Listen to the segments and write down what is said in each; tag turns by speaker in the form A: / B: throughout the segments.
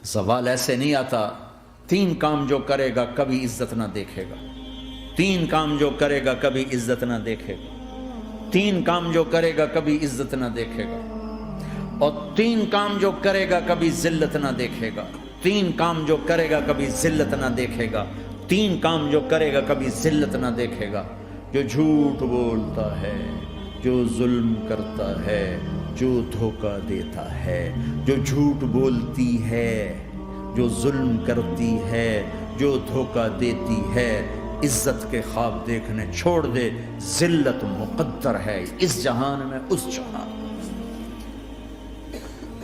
A: زوال ایسے نہیں آتا. 3 کام جو کرے گا کبھی عزت نہ دیکھے گا. 3 کام جو کرے گا کبھی عزت نہ دیکھے گا. 3 کام جو کرے گا کبھی عزت نہ دیکھے گا. اور 3 کام جو کرے گا کبھی ذلت نہ دیکھے گا. 3 کام جو کرے گا کبھی ذلت نہ دیکھے گا. 3 کام جو کرے گا کبھی ذلت نہ دیکھے گا. جو جھوٹ بولتا ہے، جو ظلم کرتا ہے، جو دھوکہ دیتا ہے، جو جھوٹ بولتی ہے، جو ظلم کرتی ہے، جو دھوکہ دیتی ہے، عزت کے خواب دیکھنے چھوڑ دے. ذلت مقدر ہے اس جہان میں اس جہان.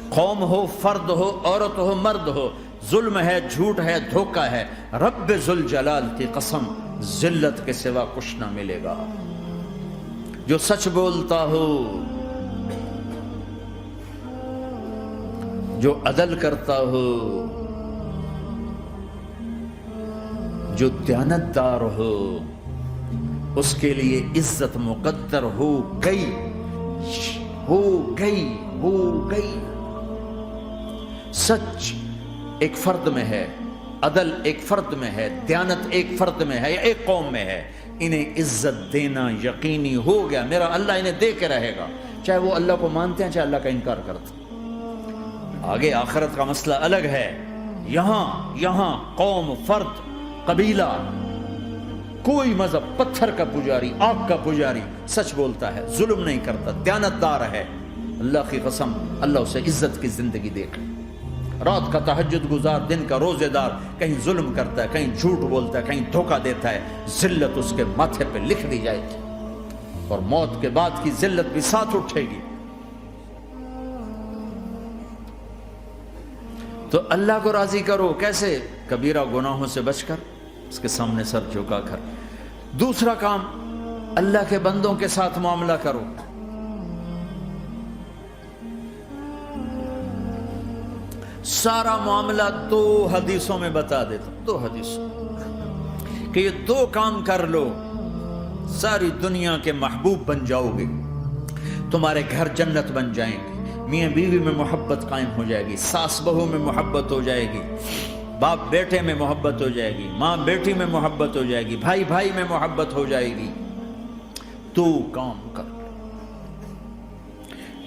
A: قوم ہو، فرد ہو، عورت ہو، مرد ہو، ظلم ہے، جھوٹ ہے، دھوکہ ہے، رب ذوالجلال کی قسم ذلت کے سوا کچھ نہ ملے گا. جو سچ بولتا ہو، جو عدل کرتا ہو، جو دیانتدار ہو، اس کے لیے عزت مقدر ہو گئی، ہو گئی، ہو گئی. سچ ایک فرد میں ہے، عدل ایک فرد میں ہے، دیانت ایک فرد میں ہے یا ایک قوم میں ہے. انہیں عزت دینا یقینی ہو گیا. میرا اللہ انہیں دے کے رہے گا، چاہے وہ اللہ کو مانتے ہیں چاہے اللہ کا انکار کرتے ہیں. آگے آخرت کا مسئلہ الگ ہے. یہاں قوم، فرد، قبیلہ، کوئی مذہب، پتھر کا پجاری، آگ کا پجاری سچ بولتا ہے، ظلم نہیں کرتا، دیانتدار ہے، اللہ کی قسم اللہ اسے عزت کی زندگی دے گا. رات کا تہجد گزار، دن کا روزے دار، کہیں ظلم کرتا ہے، کہیں جھوٹ بولتا ہے، کہیں دھوکہ دیتا ہے، ذلت اس کے ماتھے پہ لکھ دی جائے گی اور موت کے بعد کی ذلت بھی ساتھ اٹھے گی. تو اللہ کو راضی کرو. کیسے؟ کبیرہ گناہوں سے بچ کر، اس کے سامنے سر جھکا کر. دوسرا کام، اللہ کے بندوں کے ساتھ معاملہ کرو. سارا معاملہ 2 حدیثوں میں بتا دیتا ہوں. 2 حدیثوں کہ یہ 2 کام کر لو، ساری دنیا کے محبوب بن جاؤ گے، تمہارے گھر جنت بن جائیں گے، میاں بیوی میں محبت قائم ہو جائے گی، ساس بہو میں محبت ہو جائے گی، باپ بیٹے میں محبت ہو جائے گی، ماں بیٹی میں محبت ہو جائے گی، بھائی بھائی میں محبت ہو جائے گی. 2 کام کر لو.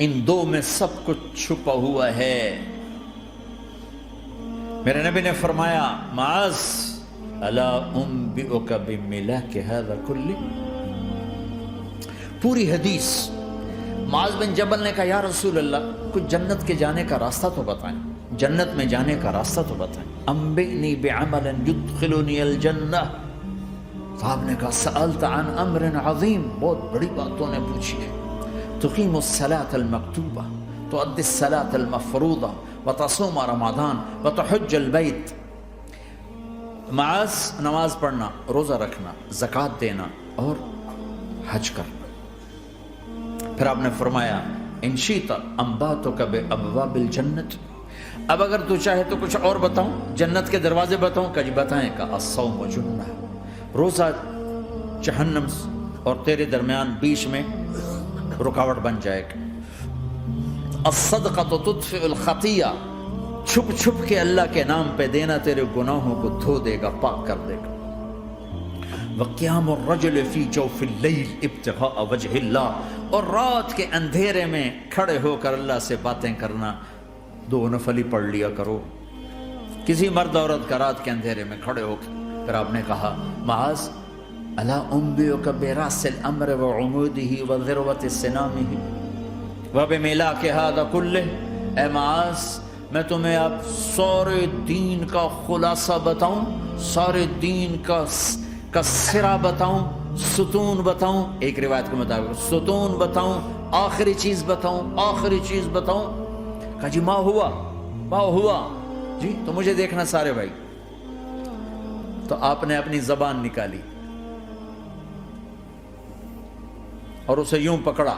A: ان 2 میں سب کچھ چھپا ہوا ہے. میرے نبی نے فرمایا معاذ الا انبئک بملاک ھذا کلہ. پوری حدیث. معاذ بن جبل نے کہا یا رسول اللہ کچھ جنت کے جانے کا راستہ تو بتائیں، جنت میں جانے کا راستہ تو بتائیں. انبئنی بعمل یدخلنی الجنہ. صاحب نے کہا سألت عن امر عظیم، بہت بڑی باتوں نے پوچھی ہے. تقیم الصلاة المکتوبہ، تؤدی الصلاة المفروضہ، وتصوم رمضان، وتحج البیت. معاذ نماز پڑھنا، روزہ رکھنا، زکوٰۃ دینا اور حج کرنا. پھر آپ نے فرمایا ان شئت انبأتک بابواب الجنت. اب اگر تو چاہے تو کچھ اور بتاؤں، جنت کے دروازے بتاؤں؟ کہ جی بتائیں. کہ الصوم جنہ، روزہ جہنم اور تیرے درمیان بیچ میں رکاوٹ بن جائے گا. الصدقۃ تطفئ الخطیہ، چھپ چھپ کے اللہ کے نام پہ دینا تیرے گناہوں کو دھو دے گا، پاک کر دے گا. وقیام الرجل فی جوف اللیل ابتغاء وجہ اللہ، اور رات کے اندھیرے میں کھڑے ہو کر اللہ سے باتیں کرنا. 2 نفل ہی پڑھ لیا کرو. کسی مرد عورت کا رات کے اندھیرے میں کھڑے ہو کے. پھر آپ نے کہا معاذ الا انبئک براس الامر وعمودہ وذروۃ سنامہ وبملاک ھذا کلہ. اے معاذ میں تمہیں اب سارے دین کا خلاصہ بتاؤں، سارے دین کا سرا بتاؤں، ستون بتاؤں. ایک روایت کے مطابق ستون بتاؤں، آخری چیز بتاؤں، آخری چیز بتاؤں. کہا جی ما ہوا جی تو مجھے دیکھنا سارے بھائی. تو آپ نے اپنی زبان نکالی اور اسے یوں پکڑا.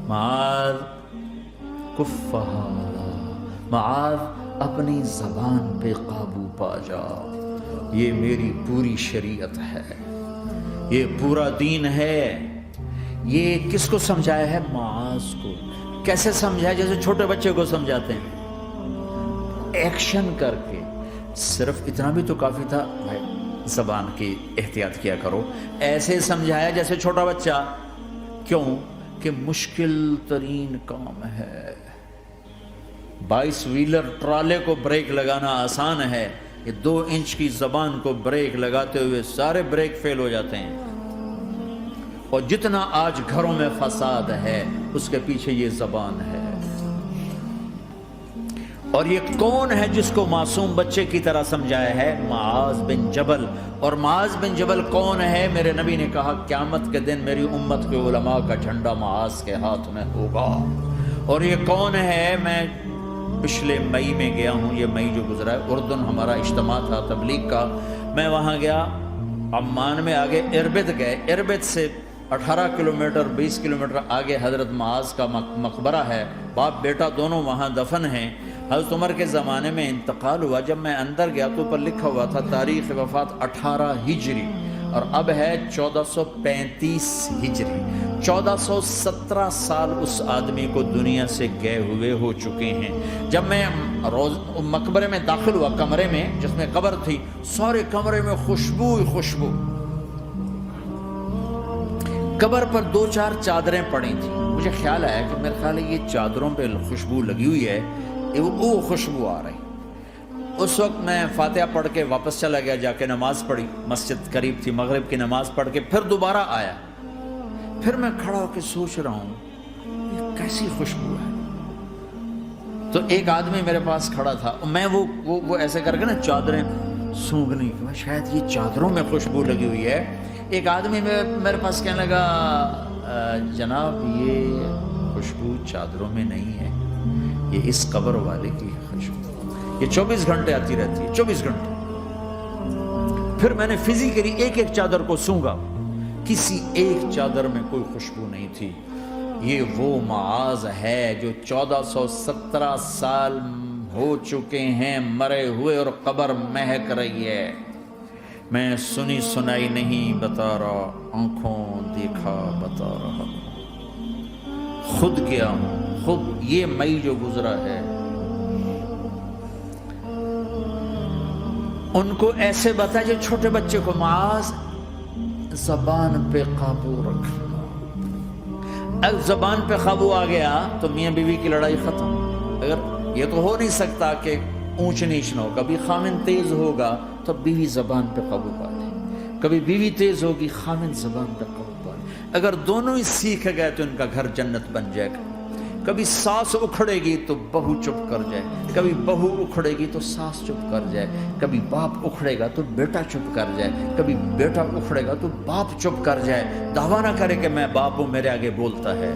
A: معاذ کفہا، معاذ اپنی زبان پہ قابو پا جا. یہ میری پوری شریعت ہے، یہ پورا دین ہے، یہ کس کو سمجھایا ہے؟ معاذ کو۔ کیسے سمجھایا؟ جیسے چھوٹے بچے کو سمجھاتے ہیں، ایکشن کر کے۔ صرف اتنا بھی تو کافی تھا، بھائی زبان کی احتیاط کیا کرو۔ ایسے سمجھایا جیسے چھوٹا بچہ۔ کیوں؟ کہ مشکل ترین کام ہے۔ 22 ویلر ٹرالے کو بریک لگانا آسان ہے، یہ 2 انچ کی زبان کو بریک لگاتے ہوئے سارے بریک فیل ہو جاتے ہیں۔ اور جتنا آج گھروں میں فساد ہے اس کے پیچھے یہ زبان ہے۔ اور یہ کون ہے جس کو معصوم بچے کی طرح سمجھایا ہے؟ معاذ بن جبل۔ اور معاذ بن جبل کون ہے؟ میرے نبی نے کہا قیامت کے دن میری امت کے علماء کا جھنڈا معاذ کے ہاتھ میں ہوگا۔ اور یہ کون ہے؟ میں پچھلے مئی میں گیا ہوں، یہ مئی جو گزرا ہے، اردن ہمارا اجتماع تھا تبلیغ کا، میں وہاں گیا۔ عمان میں آگے اربد گئے، اربد سے 18 کلومیٹر 20 کلومیٹر آگے حضرت معاذ کا مقبرہ ہے، باپ بیٹا دونوں وہاں دفن ہیں۔ حضرت عمر کے زمانے میں انتقال ہوا، جب میں اندر گیا تو پر لکھا ہوا تھا تاریخ وفات 18 ہجری، اور اب ہے 1435 ہجری۔ 1417 سال اس آدمی کو دنیا سے گئے ہوئے ہو چکے ہیں۔ جب میں مقبرے میں داخل ہوا، کمرے میں جس میں قبر تھی، سارے کمرے میں خوشبو ہی خوشبو۔ قبر پر 2-4 چادریں پڑی تھیں، مجھے خیال آیا کہ میرے خیال ہے یہ چادروں پہ خوشبو لگی ہوئی ہے، وہ خوشبو آ رہی۔ اس وقت میں فاتحہ پڑھ کے واپس چلا گیا، جا کے نماز پڑھی، مسجد قریب تھی، مغرب کی نماز پڑھ کے پھر دوبارہ آیا۔ پھر میں کھڑا ہو کے سوچ رہا ہوں یہ کیسی خوشبو ہے۔ تو ایک آدمی میرے پاس کھڑا تھا، میں وہ ایسے کر کے نا چادریں سونگنے کی، شاید یہ چادروں میں خوشبو لگی ہوئی ہے۔ ایک آدمی میرے پاس کہنے لگا جناب یہ خوشبو چادروں میں نہیں ہے، یہ اس قبر والے کی خوشبو، یہ 24 گھنٹے آتی رہتی ہے، 24 گھنٹے۔ پھر میں نے فزیکلی ایک ایک چادر کو سونگا، کسی ایک چادر میں کوئی خوشبو نہیں تھی۔ یہ وہ معاذ ہے جو 1417 سال ہو چکے ہیں مرے ہوئے، اور قبر مہک رہی ہے۔ میں سنی سنائی نہیں بتا رہا، آنکھوں دیکھا بتا رہا ہوں، خود گیا ہوں، خود یہ مئی جو گزرا ہے۔ ان کو ایسے بتا جو چھوٹے بچے کو، معاذ زبان پہ قابو رکھنا۔ اگر زبان پہ قابو آ گیا تو میاں بیوی کی لڑائی ختم۔ اگر یہ تو ہو نہیں سکتا کہ اونچ نیچ نہ ہو، کبھی خامن تیز ہوگا تو بیوی زبان پہ قابو پا لے، کبھی بیوی تیز ہوگی خامن زبان پہ قابو پا لے۔ اگر دونوں ہی سیکھ گئے تو ان کا گھر جنت بن جائے گا۔ کبھی ساس اکھڑے گی تو بہو چپ کر جائے، کبھی بہو اکھڑے گی تو ساس چپ کر جائے، کبھی باپ اکھڑے گا تو بیٹا چپ کر جائے، کبھی بیٹا اکھڑے گا تو باپ چپ کر جائے۔ دعویٰ نہ کرے کہ میں باپ ہوں میرے آگے بولتا ہے۔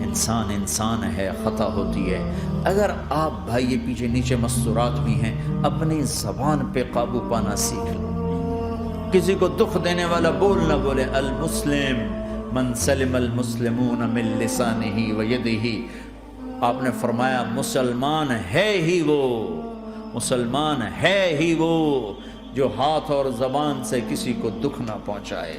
A: انسان انسان ہے، خطا ہوتی ہے۔ اگر آپ بھائی یہ پیچھے نیچے مستورات بھی ہیں، اپنی زبان پہ قابو پانا سیکھ لیں۔ کسی کو دکھ دینے والا بول نہ بولے۔ المسلم من سلم المسلمون من لسانہ و یدہ۔ آپ نے فرمایا مسلمان ہے ہی وہ، مسلمان ہے ہی وہ جو ہاتھ اور زبان سے کسی کو دکھ نہ پہنچائے۔